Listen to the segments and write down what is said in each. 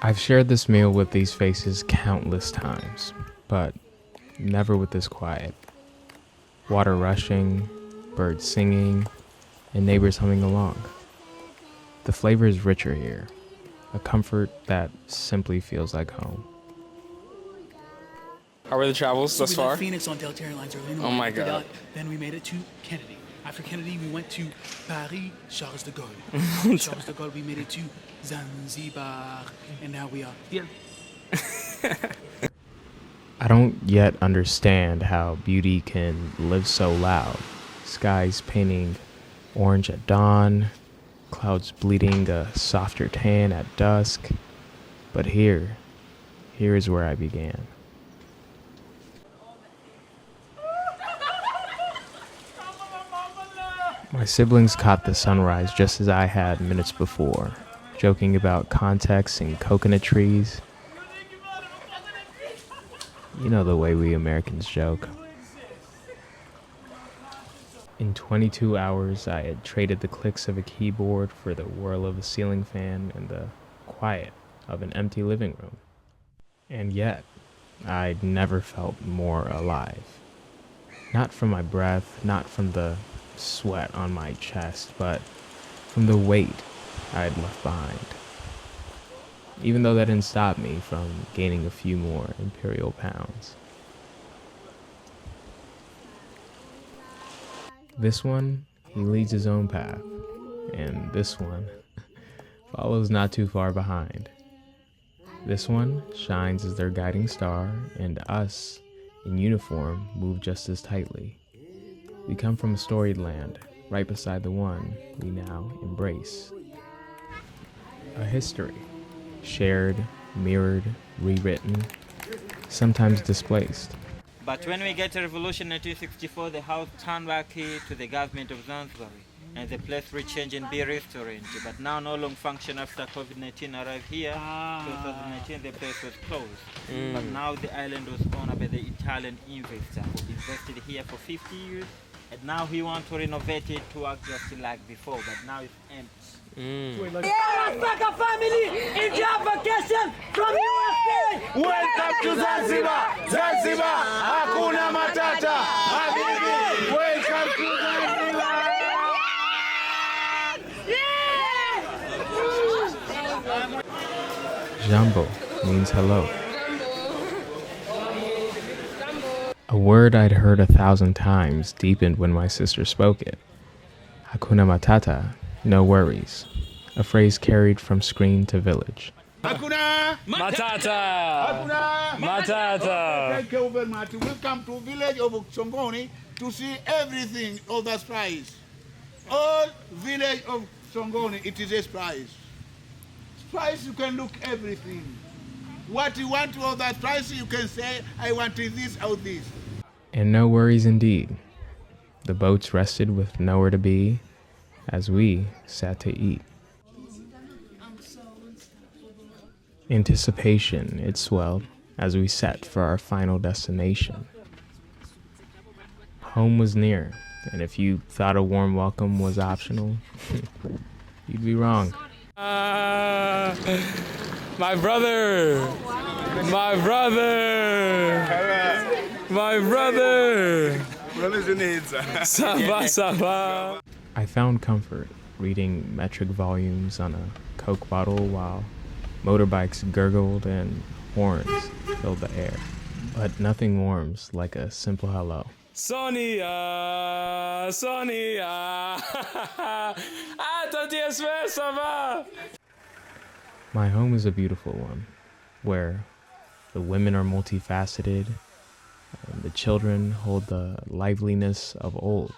I've shared this meal with these faces countless times, but never with this quiet. Water rushing, birds singing, and neighbors humming along. The flavor is richer here, a comfort that simply feels like home. How were the travels thus we far? left Phoenix on Delta Airlines early in the Oh morning. my After God. that, then we made it to Kennedy. After Kennedy, we went to Paris, Charles de Gaulle. After Charles de Gaulle, we made it to Zanzibar, and now we are here. I don't yet understand how beauty can live so loud. Skies painting orange at dawn, clouds bleeding a softer tan at dusk. But here is where I began. My siblings caught the sunrise just as I had minutes before, joking about context and coconut trees. You know the way we Americans joke. In 22 hours, I had traded the clicks of a keyboard for the whirl of a ceiling fan and the quiet of an empty living room. And yet, I'd never felt more alive. Not from my breath, not from the sweat on my chest, but from the weight I'd left behind. Even though that didn't stop me from gaining a few more imperial pounds. This one, he leads his own path, and this one follows not too far behind. This one shines as their guiding star, and us, in uniform, move just as tightly. We come from a storied land, right beside the one we now embrace. A history, shared, mirrored, rewritten, sometimes displaced. But when we get a revolution in 1964, the house turned back to the government of Zanzibar, and the place re-changed and be restaurant. But now no longer function after COVID-19 arrived here. 2019 the place was closed. But now the island was owned by the Italian investor who invested here for 50 years. And now he wants to renovate it to work just like before, but now it's empty. Motherfucker family, if you have vacation from USA, Welcome to Zanzibar! Zanzibar! Hakuna Matata! Habibi! Welcome to Zanzibar! Jambo means hello. A word I'd heard 1,000 times deepened when my sister spoke it. Hakuna Matata, no worries. A phrase carried from screen to village. Hakuna Matata! Hakuna Matata! Thank you very much. Welcome to village of Songoni to see everything of that price. All village of Songoni, it is a price. Price you can look everything. What you want of that price you can say, I want this or this. And no worries indeed. The boats rested with nowhere to be as we sat to eat. Anticipation, it swelled as we set for our final destination. Home was near, and if you thought a warm welcome was optional, you'd be wrong. My brother! My brother! My brother! Sava, sava! I found comfort reading metric volumes on a Coke bottle while motorbikes gurgled and horns filled the air. But nothing warms like a simple hello. Sonia! Sonia! Attends, ça va! My home is a beautiful one, where the women are multifaceted, and the children hold the liveliness of old.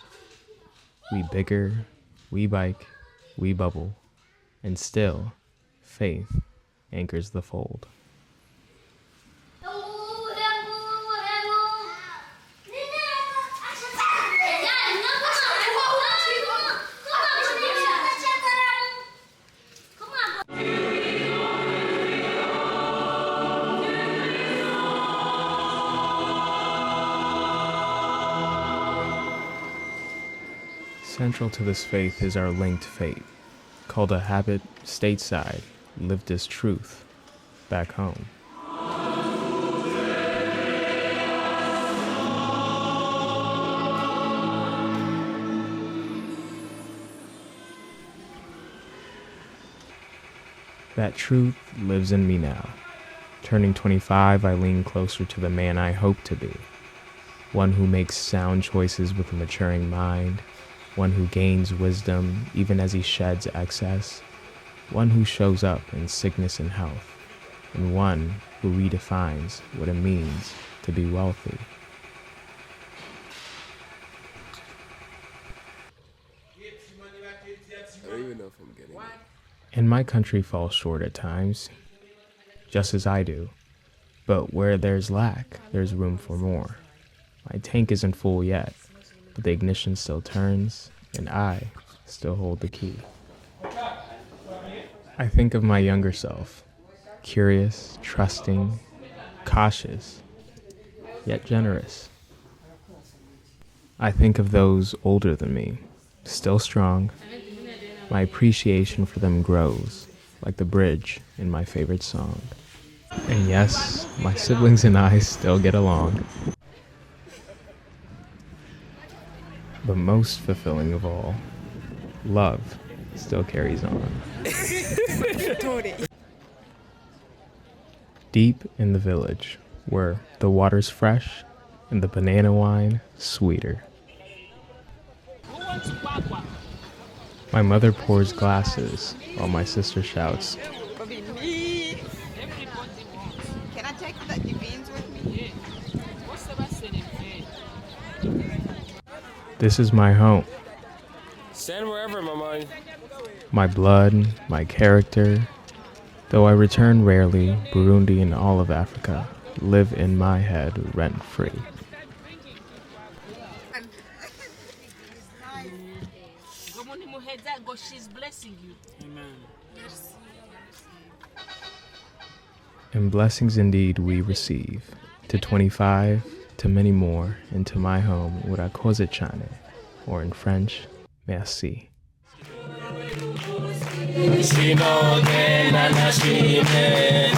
We bicker, we bike, we bubble, and still, faith anchors the fold. Central to this faith is our linked fate, called a habit stateside, lived as truth. back home. That truth lives in me now. Turning 25, I lean closer to the man I hope to be. One who makes sound choices with a maturing mind. One who gains wisdom even as he sheds excess. One who shows up in sickness and health. And one who redefines what it means to be wealthy. I don't even know if I'm getting it. And my country falls short at times, just as I do. But where there's lack, there's room for more. My tank isn't full yet, but the ignition still turns, and I still hold the key. I think of my younger self, curious, trusting, cautious, yet generous. I think of those older than me, still strong. My appreciation for them grows, like the bridge in my favorite song. And yes, my siblings and I still get along. But most fulfilling of all, love still carries on. Deep in the village, where the water's fresh and the banana wine sweeter. My mother pours glasses while my sister shouts, Bobby, me. Can I take the beans with me? "This is my home, Send wherever, Mama. my blood, my character. Though I return rarely, Burundi and all of Africa live in my head rent-free." She's blessing you. Amen. And blessings indeed we receive, to 25, to many more, and to my home, urakoze cyane, or in French, merci. Sinogenda na shimye